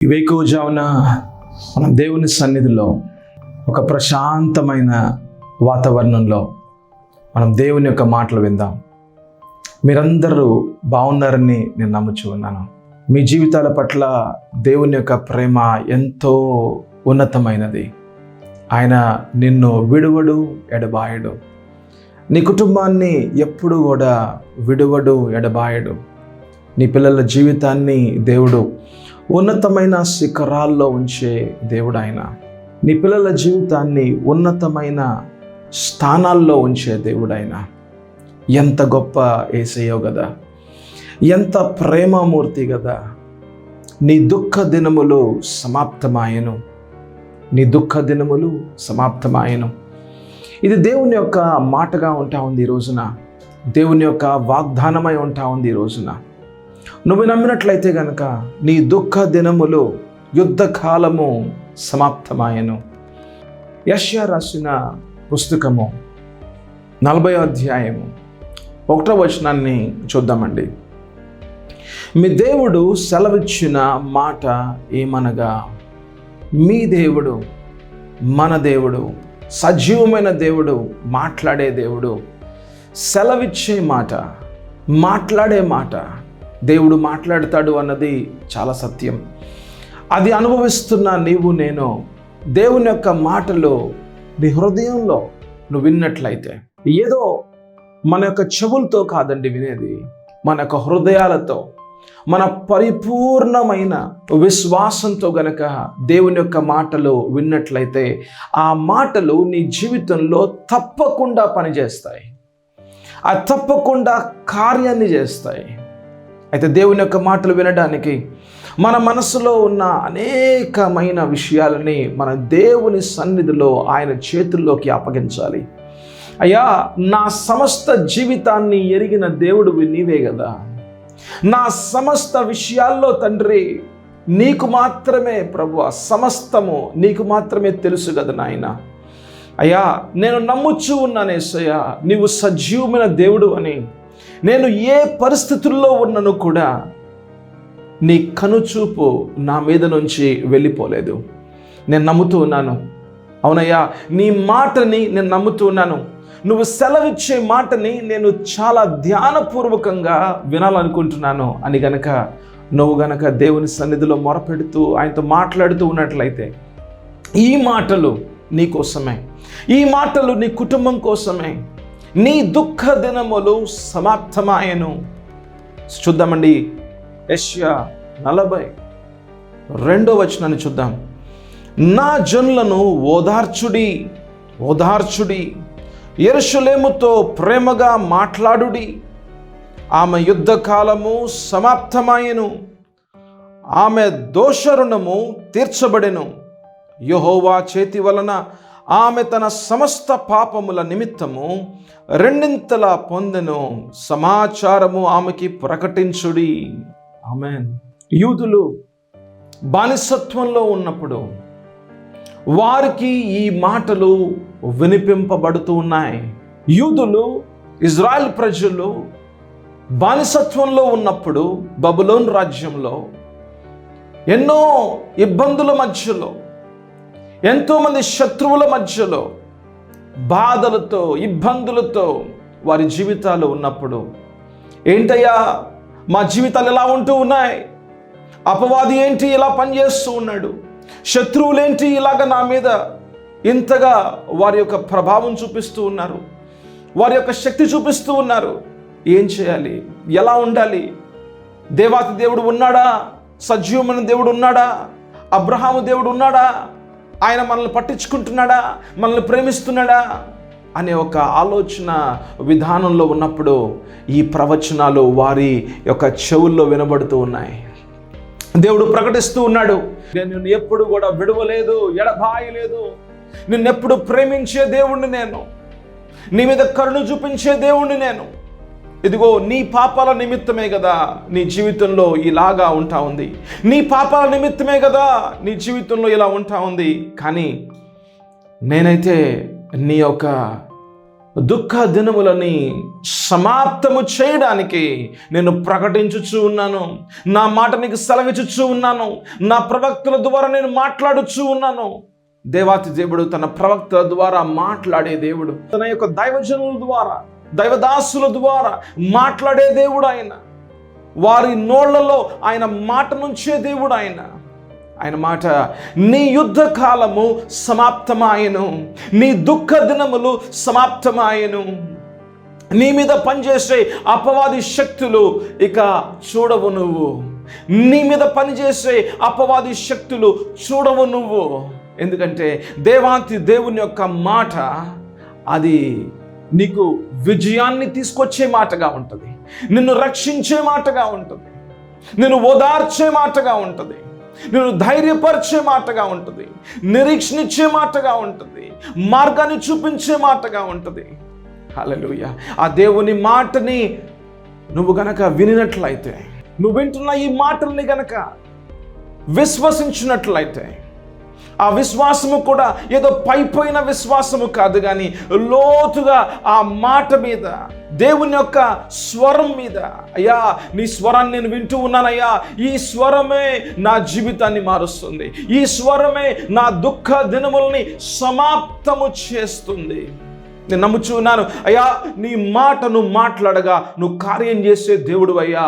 ఈ వేకువజామున మనం దేవుని సన్నిధిలో ఒక ప్రశాంతమైన వాతావరణంలో మనం దేవుని యొక్క మాటలు విందాం. మీరందరూ బాగున్నారని నేను నమ్ముచూ ఉన్నాను. మీ జీవితాల పట్ల దేవుని యొక్క ప్రేమ ఎంతో ఉన్నతమైనది. ఆయన నిన్ను విడువడు, ఎడబాయడు. నీ కుటుంబాన్ని ఎప్పుడు కూడా విడువడు, ఎడబాయడు. నీ పిల్లల జీవితాన్ని దేవుడు ఉన్నతమైన శిఖరాల్లో ఉంచే దేవుడు ఆయన. నీ పిల్లల జీవితాన్ని ఉన్నతమైన స్థానాల్లో ఉంచే దేవుడు ఆయన. ఎంత గొప్ప యేసయ్యో కదా, ఎంత ప్రేమమూర్తి కదా. నీ దుఃఖ దినములు సమాప్తమాయెను, నీ దుఃఖ దినములు సమాప్తమాయెను. ఇది దేవుని యొక్క మాటగా ఉంటా ఉంది ఈ రోజున, దేవుని యొక్క వాగ్దానమై ఉంటా ఉంది ఈ రోజున. నువ్వు నమ్మినట్లయితే గనక నీ దుఃఖ దినములు, యుద్ధకాలము సమాప్తమాయెను. యెషయా రాసిన పుస్తకము 40వ అధ్యాయము 1వ వచనాన్ని చూద్దామండి. మీ దేవుడు సెలవిచ్చిన మాట ఏమనగా, మీ దేవుడు, మన దేవుడు, సజీవమైన దేవుడు, మాట్లాడే దేవుడు, సెలవిచ్చే మాట, మాట్లాడే మాట. దేవుడు మాట్లాడతాడు అన్నది చాలా సత్యం. అది అనుభవిస్తున్న నీవు నేను దేవుని యొక్క మాటలు నీ హృదయంలో నువ్వు విన్నట్లయితే, ఏదో మన యొక్క చెవులతో కాదండి వినేది, మన యొక్క హృదయాలతో, మన పరిపూర్ణమైన విశ్వాసంతో గనక దేవుని యొక్క మాటలు విన్నట్లయితే ఆ మాటలు నీ జీవితంలో తప్పకుండా పనిచేస్తాయి, ఆ తప్పకుండా కార్యాన్ని చేస్తాయి. అయితే దేవుని యొక్క మాటలు వినడానికి మన మనసులో ఉన్న అనేకమైన విషయాలని మన దేవుని సన్నిధిలో ఆయన చేతుల్లోకి అప్పగించాలి. అయ్యా, నా సమస్త జీవితాన్ని ఎరిగిన దేవుడివి నీవే కదా. నా సమస్త విషయాల్లో తండ్రి నీకు మాత్రమే ప్రభువా, సమస్తము నీకు మాత్రమే తెలుసు కదా నాయన. అయ్యా, నేను నమ్ముచూ ఉన్నాను యేసయ్యా, నీవు సజీవమైన దేవుడు అని. నేను ఏ పరిస్థితుల్లో ఉన్నను కూడా నీ కనుచూపు నా మీద నుంచి వెళ్ళిపోలేదు. నేను నమ్ముతూ ఉన్నాను. అవునయ్యా, నీ మాటని నేను నమ్ముతూ ఉన్నాను. నువ్వు సెలవిచ్చే మాటని నేను చాలా ధ్యానపూర్వకంగా వినాలనుకుంటున్నాను అని గనక నువ్వు గనక దేవుని సన్నిధిలో మొరపెడుతూ ఆయనతో మాట్లాడుతూ ఉన్నట్లయితే, ఈ మాటలు నీ కోసమే, ఈ మాటలు నీ కుటుంబం కోసమే. నీ దుఃఖ దినములు సమాప్తమాయెను. చూద్దామండి, యెషయా 40:2 వచనాన్ని చూద్దాం. నా జనులను ఓదార్చుడి, ఓదార్చుడి, యెరూషలేముతో ప్రేమగా మాట్లాడుడి. ఆమె యుద్ధకాలము సమాప్తమాయెను, ఆమె దోషరుణము తీర్చబడెను. యెహోవా చేతి వలన ఆమె తన సమస్త పాపముల నిమిత్తము రెండింతలా పొందెను. సమాచారము ఆమెకి ప్రకటించుడి. ఆమేన్. యూదులు బానిసత్వంలో ఉన్నప్పుడు వారికి ఈ మాటలు వినిపింపబడుతూ ఉన్నాయి. యూదులు, ఇజ్రాయెల్ ప్రజలు బానిసత్వంలో ఉన్నప్పుడు బబులోను రాజ్యంలో ఎన్నో ఇబ్బందుల మధ్యలో, ఎంతోమంది శత్రువుల మధ్యలో, బాధలతో, ఇబ్బందులతో వారి జీవితాలు ఉన్నప్పుడు, ఏంటయ్యా మా జీవితాలు ఎలా ఉంటూ ఉన్నాయి, అపవాది ఏంటి ఇలా పనిచేస్తూ ఉన్నాడు, శత్రువులేంటి ఇలాగ నా మీద ఇంతగా వారి యొక్క ప్రభావం చూపిస్తూ ఉన్నారు, వారి యొక్క శక్తి చూపిస్తూ ఉన్నారు, ఏం చేయాలి, ఎలా ఉండాలి? దేవాతి దేవుడు ఉన్నాడా? సజీవమైన దేవుడు ఉన్నాడా? అబ్రహాము దేవుడు ఉన్నాడా? ఆయన మనల్ని పట్టించుకుంటున్నాడా? మనల్ని ప్రేమిస్తున్నాడా? అనే ఒక ఆలోచన విధానంలో ఉన్నప్పుడు ఈ ప్రవచనాలు వారి యొక్క చెవుల్లో వినబడుతూ ఉన్నాయి. దేవుడు ప్రకటిస్తూ ఉన్నాడు, నేను నిన్ను ఎప్పుడు కూడా విడవలేదు, ఎడబాయలేదు, నిన్నెప్పుడు ప్రేమించే దేవుణ్ణి నేను, నీ మీద కరుణ చూపించే దేవుణ్ణి నేను. ఇదిగో నీ పాపాల నిమిత్తమే కదా నీ జీవితంలో ఇలాగా ఉంటా ఉంది, నీ పాపాల నిమిత్తమే కదా నీ జీవితంలో ఇలా ఉంటా ఉంది. కానీ నేనైతే నీ యొక్క దుఃఖ దినములని సమాప్తము చేయడానికి నేను ప్రకటించుచూ ఉన్నాను. నా మాట నీకు సెలవిచ్చుచూ ఉన్నాను. నా ప్రవక్తల ద్వారా నేను మాట్లాడుచూ ఉన్నాను. దేవాతి దేవుడు తన ప్రవక్తల ద్వారా మాట్లాడే దేవుడు. తన యొక్క దైవజనుల ద్వారా, దైవదాసుల ద్వారా మాట్లాడే దేవుడు ఆయన. వారి నోళ్లలో ఆయన మాట నుంచే దేవుడు ఆయన. ఆయన మాట, నీ యుద్ధ కాలము సమాప్తమాయను, నీ దుఃఖ దినములు సమాప్తమాయను. నీ మీద పనిచేసే అపవాది శక్తులు ఇక చూడవు నువ్వు. నీ మీద పనిచేసే అపవాది శక్తులు చూడవు నువ్వు. ఎందుకంటే దేవాతి దేవుని యొక్క మాట అది నీకు విజయాన్ని తీసుకొచ్చే మాటగా ఉంటుంది, నిన్ను రక్షించే మాటగా ఉంటుంది, నిన్ను ఓదార్చే మాటగా ఉంటుంది, నిన్ను ధైర్యపరిచే మాటగా ఉంటుంది, నిరీక్షణిచ్చే మాటగా ఉంటుంది, మార్గాన్ని చూపించే మాటగా ఉంటుంది. హల్లెలూయా. ఆ దేవుని మాటని నువ్వు గనక వినినట్లయితే, నువ్వు వింటున్న ఈ మాటల్ని గనక విశ్వసించినట్లయితే, ఆ విశ్వాసము కూడా ఏదో పైపోయిన విశ్వాసము కాదు, కానీ లోతుగా ఆ మాట మీద, దేవుని యొక్క స్వరం మీద, అయ్యా నీ స్వరాన్ని నేను వింటూ ఉన్నానయ్యా, ఈ స్వరమే నా జీవితాన్ని మారుస్తుంది, ఈ స్వరమే నా దుఃఖ దినముల్ని సమాప్తము చేస్తుంది. నేను నమ్ముచున్నాను, అయ్యా నీ మాటను మాట్లాడగా నువ్వు కార్యం చేసే దేవుడు అయ్యా.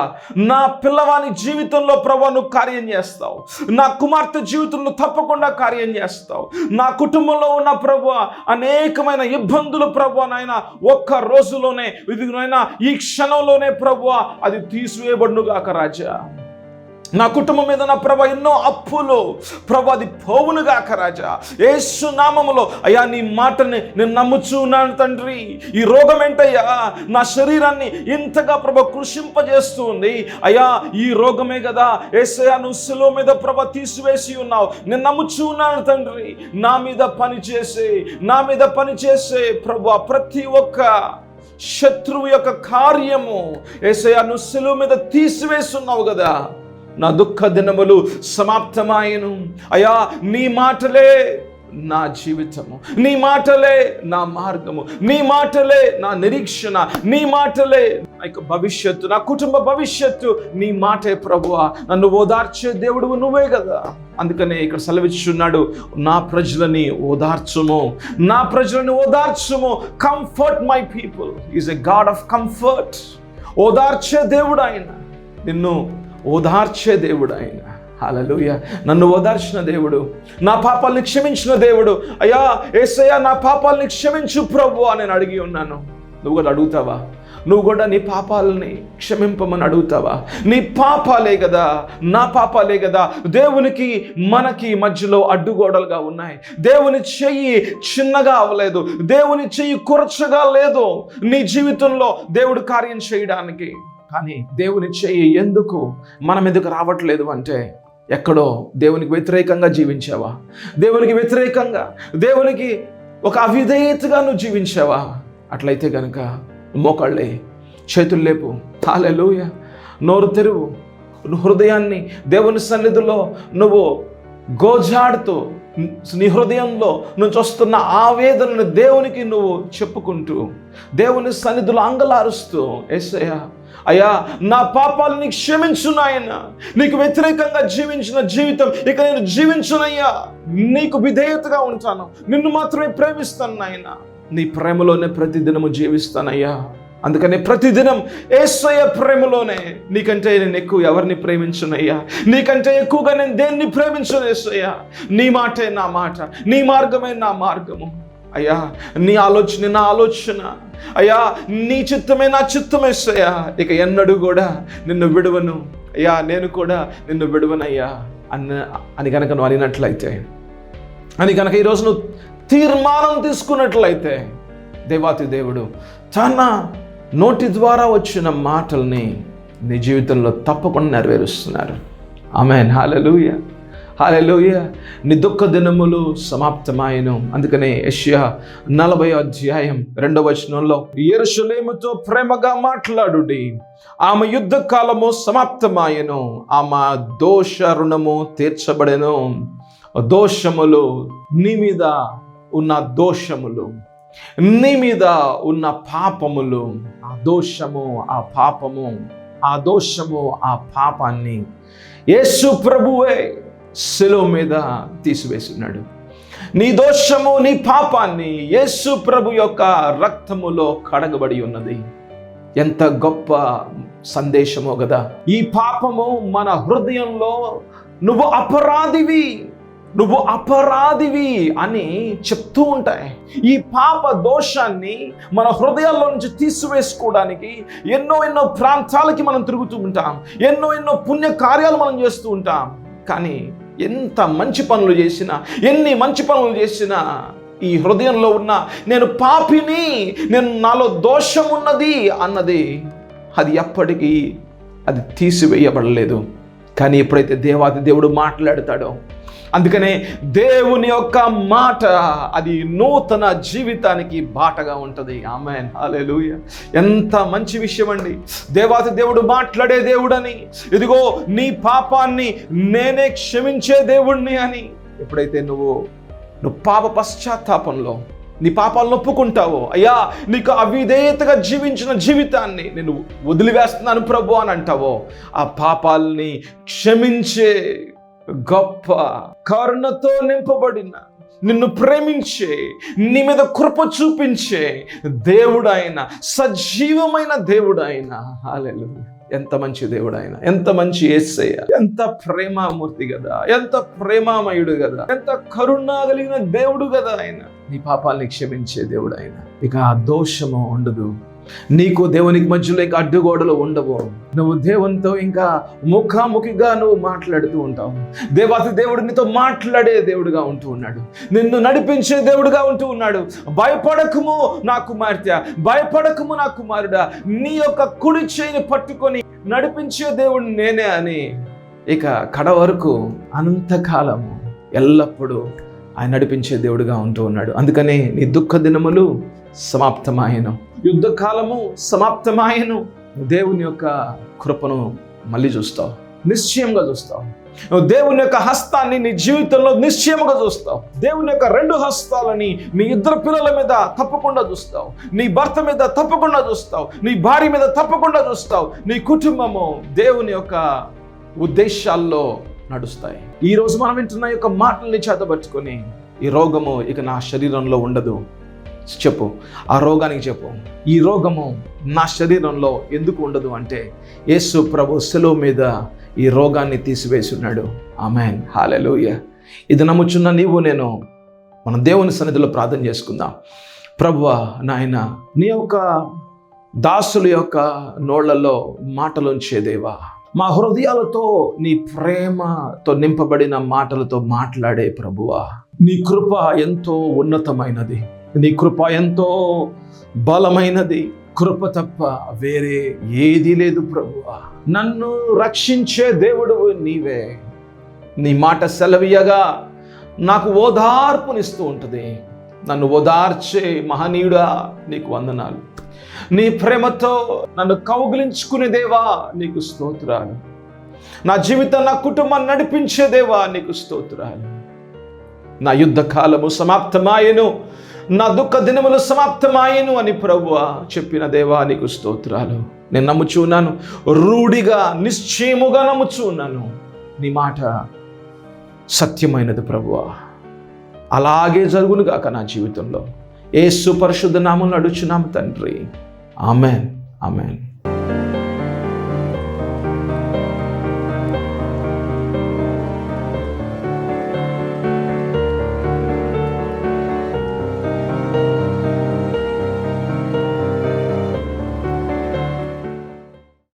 నా పిల్లవాని జీవితంలో ప్రభువా నువ్వు కార్యం చేస్తావు, నా కుమార్తె జీవితంలో తప్పకుండా కార్యం చేస్తావు. నా కుటుంబంలో ఉన్న ప్రభువా అనేకమైన ఇబ్బందులు ప్రభువా నాయన ఒక్క రోజులోనే, ఇదిగోనైనా ఈ క్షణంలోనే ప్రభువా అది తీసివేయబడునుగాక రాజా. నా కుటుంబం మీద నా ప్రభా ఎన్నో అప్పులు ప్రభా అది పోవునుగాక రాజా. యేసు నామములో అయ్యా నీ మాటని నేను నమ్ముచున్నాను తండ్రి. ఈ రోగం ఏంటయ్యా నా శరీరాన్ని ఇంతగా ప్రభా కృషింపజేస్తూ ఉంది. అయ్యా ఈ రోగమే కదా యేసయ్యా నువ్వు శిలువ మీద ప్రభా తీసివేసి ఉన్నావు. నేను నమ్ముచున్నాను తండ్రి. నా మీద పనిచేసే ప్రభా ప్రతి ఒక్క శత్రువు యొక్క కార్యము యేసయ్యా నువ్వు శిలువ మీద తీసివేస్తున్నావు కదా. నా దుఃఖ దినములు సమాప్తమాయను. అయ్యా నీ మాటలే నా జీవితము, నీ మాటలే నా మార్గము, నీ మాటలే నా నిరీక్షణ, నీ మాటలే నా యొక్క భవిష్యత్తు, నా కుటుంబ భవిష్యత్తు నీ మాటే ప్రభువా. నన్ను ఓదార్చే దేవుడు నువ్వే కదా. అందుకనే ఇక్కడ సెలవిచ్చున్నాడు, నా ప్రజలని ఓదార్చుము, నా ప్రజలని ఓదార్చుము. Comfort my people. Is a God of comfort. ఓదార్చే దేవుడు ఆయన, నిన్ను ఓదార్చే దేవుడు ఆయన. హల్లెలూయా. నన్ను ఓదార్చిన దేవుడు, నా పాపాలని క్షమించిన దేవుడు. అయ్యా యేసయ్యా నా పాపాలని క్షమించు ప్రభువా నేను అడిగి ఉన్నాను. నువ్వు కూడా అడుగుతావా? నువ్వు కూడా నీ పాపాలని క్షమింపమని అడుగుతావా? నీ పాపాలే కదా, నా పాపాలే కదా దేవునికి మనకి మధ్యలో అడ్డుగోడలుగా ఉన్నాయి. దేవుని చెయ్యి చిన్నగా అవ్వలేదు, దేవుని చెయ్యి కొరచగా లేదు నీ జీవితంలో దేవుడు కార్యం చేయడానికి. కానీ దేవుని చెయ్యి ఎందుకు మన మీదకు రావట్లేదు అంటే, ఎక్కడో దేవునికి వ్యతిరేకంగా జీవించావా? దేవునికి వ్యతిరేకంగా, దేవునికి ఒక అవిధేయతగా నువ్వు జీవించావా? అట్లయితే కనుక మోకాళ్ళే, చేతులు లేపు, హల్లెలూయా, నోరు తెరువు, హృదయాన్ని దేవుని సన్నిధిలో నువ్వు గోజాడుతూ నీ హృదయంలో నుంచి వస్తున్న ఆవేదనను దేవునికి నువ్వు చెప్పుకుంటూ, దేవుని సన్నిధిలో అంగలారుస్తూ, యేసయ్యా అయ్యా నా పాపాలని క్షమించు నాయన, నీకు వ్యతిరేకంగా జీవించిన జీవితం ఇక నేను జీవించునయ్యా, నీకు విధేయతగా ఉంటాను, నిన్ను మాత్రమే ప్రేమిస్తాను నాయన, నీ ప్రేమలోనే ప్రతిదినము జీవిస్తానయ్యా. అందుకని ప్రతిదినం యేసయ్య ప్రేమలోనే, నీకంటే నేను ఎక్కువ ఎవరిని ప్రేమించునయ్యా, నీకంటే ఎక్కువగా నేను దేన్ని ప్రేమించను యేసయ్యా. నీ మాటే నా మాట, నీ మార్గమే నా మార్గము అయ్యా, నీ ఆలోచన నా ఆలోచన అయ్యా, నీ చిత్తమే నా చిత్తం యేసయ్యా. ఇక ఎన్నడూ కూడా నిన్ను విడువను అయ్యా, నేను కూడా నిన్ను విడువనయ్యా అని కనుక నువ్వు అనినట్లయితే, అని కనుక ఈరోజు నువ్వు తీర్మానం తీసుకున్నట్లయితే, దేవాతి దేవుడు తన నోటి ద్వారా వచ్చిన మాటల్ని నీ జీవితంలో తప్పకుండా నెరవేరుస్తున్నారు. ఆమేన్. హల్లెలూయా, హల్లెలూయా. నీ దుఃఖ దినములు సమాప్తమాయను. అందుకనే యెషయా 40:2 యెరూషలేముతో ప్రేమగా మాట్లాడుడి, ఆమె యుద్ధ కాలము సమాప్తమాయను, ఆమె దోష రుణము తీర్చబడెను. దోషములు, నీ మీద ఉన్న దోషములు, నీ మీద ఉన్న పాపములు, ఆ దోషము, ఆ పాపము, ఆ దోషము, ఆ పాపాన్ని యేసు ప్రభువే శిలువ మీద తీసివేస్తున్నాడు. నీ దోషము, నీ పాపాన్ని యేసు ప్రభు యొక్క రక్తములో కడగబడి ఉన్నది. ఎంత గొప్ప సందేశమో కదా. ఈ పాపము మన హృదయంలో నువ్వు అపరాధివి అని చెప్తూ ఉంటాయి. ఈ పాప దోషాన్ని మన హృదయాల్లో నుంచి తీసివేసుకోవడానికి ఎన్నో ప్రాంతాలకి మనం తిరుగుతూ ఉంటాం, ఎన్నో పుణ్య కార్యాలు మనం చేస్తూ ఉంటాం. కానీ ఎంత మంచి పనులు చేసినా, ఎన్ని మంచి పనులు చేసినా ఈ హృదయంలో ఉన్న నేను పాపిని, నేను నాలో దోషం ఉన్నది అన్నది అది ఎప్పటికీ అది తీసివేయబడలేదు. కానీ ఎప్పుడైతే దేవాది దేవుడు మాట్లాడతాడో, అందుకనే దేవుని యొక్క మాట అది నూతన జీవితానికి బాటగా ఉంటుంది. ఆమేన్, హల్లెలూయా. ఎంత మంచి విషయం అండి. దేవాది దేవుడు మాట్లాడే దేవుడని, ఇదిగో నీ పాపాన్ని నేనే క్షమించే దేవుణ్ణి అని ఎప్పుడైతే నువ్వు పాప పశ్చాత్తాపంలో నీ పాపాలను ఒప్పుకుంటావో, అయ్యా నీకు అవిధేయతగా జీవించిన జీవితాన్ని నేను వదిలివేస్తున్నాను ప్రభు అని అంటావో, ఆ పాపాలని క్షమించే గొప్ప కరుణతో నింపబడిన, నిన్ను ప్రేమించే, నీ మీద కృప చూపించే దేవుడైన, సజీవమైన దేవుడైన, హల్లెలూయా. ఎంత మంచి దేవుడు ఆయన, ఎంత మంచి యేసయ్య, ఎంత ప్రేమామూర్తి కదా, ఎంత ప్రేమామయుడు కదా, ఎంత కరుణ కలిగిన దేవుడు కదా ఆయన. నీ పాపాలని క్షమించే దేవుడు ఆయన. ఇక ఆ దోషము ఉండదు. నీకు దేవునికి మధ్యలో ఇంకా అడ్డుగోడలు ఉండవు. నువ్వు దేవునితో ఇంకా ముఖాముఖిగా నువ్వు మాట్లాడుతూ ఉంటావు. దేవాతి దేవుడు నీతో మాట్లాడే దేవుడుగా ఉంటూ ఉన్నాడు, నిన్ను నడిపించే దేవుడుగా ఉంటూ ఉన్నాడు. భయపడకుము నా కుమార్తె, భయపడకుము నా కుమారుడా, నీ యొక్క కుడి చేయిని పట్టుకొని నడిపించే దేవుడు నేనే అని ఇక కడ వరకు అనంతకాలము ఎల్లప్పుడూ ఆయన నడిపించే దేవుడుగా ఉంటూ ఉన్నాడు. అందుకనే నీ దుఃఖ దినములు సమాప్తమాయను, యుద్ధకాలము సమాప్తమాయను. దేవుని యొక్క కృపను మళ్ళీ చూస్తావు, నిశ్చయంగా చూస్తావు. దేవుని యొక్క హస్తాన్ని నీ జీవితంలో నిశ్చయముగా చూస్తావు. దేవుని యొక్క 2 హస్తాలని నీ 2 పిల్లల మీద తప్పకుండా చూస్తావు, నీ భర్త మీద తప్పకుండా చూస్తావు, నీ భార్య మీద తప్పకుండా చూస్తావు. నీ కుటుంబము దేవుని యొక్క ఉద్దేశాల్లో నడుస్తాయి. ఈరోజు మనం వింటున్న యొక్క మాటల్ని చేతబట్టుకొని, ఈ రోగము ఇక నా శరీరంలో ఉండదు చెప్పు. ఆ రోగానికి చెప్పు, ఈ రోగము నా శరీరంలో ఎందుకు ఉండదు అంటే, యేసు ప్రభు శిలువ మీద ఈ రోగాన్ని తీసివేస్తున్నాడు. ఆమేన్, హల్లెలూయా. ఇది నమ్ముచున్న నీవు నేను మనం దేవుని సన్నిధిలో ప్రార్థన చేసుకుందాం. ప్రభువా నాయన, నీ యొక్క దాసుల యొక్క నోళ్లలో మాటలుంచే దేవా, మా హృదయాలతో నీ ప్రేమతో నింపబడిన మాటలతో మాట్లాడే ప్రభువా, నీ కృప ఎంతో ఉన్నతమైనది, నీ కృప ఎంతో బలమైనది. కృప తప్ప వేరే ఏదీ లేదు ప్రభువా. నన్ను రక్షించే దేవుడు నీవే. నీ మాట సెలవీయగా నాకు ఓదార్పునిస్తూ ఉంటుంది. నన్ను ఓదార్చే మహనీయుడా నీకు వందనాలు. నీ ప్రేమతో నన్ను కౌగిలించుకునే దేవా నీకు స్తోత్రాలు. నా జీవితం, నా కుటుంబాన్ని నడిపించే దేవా నీకు స్తోత్రాలు. నా యుద్ధ కాలము సమాప్తమాయెను, నా దుఃఖ దినములు సమాప్తమాయెను అని ప్రభువా చెప్పిన దేవా నీకు స్తోత్రాలు. నేను నమ్ముచున్నాను, రూఢిగా నిశ్చయముగా నమ్ముచున్నాను. నీ మాట సత్యమైనది ప్రభువా. అలాగే జరుగునుగాక నా జీవితంలో. యేసు పరిశుద్ధ నామములో అడుగుచున్నాము తండ్రి. Amen, amen.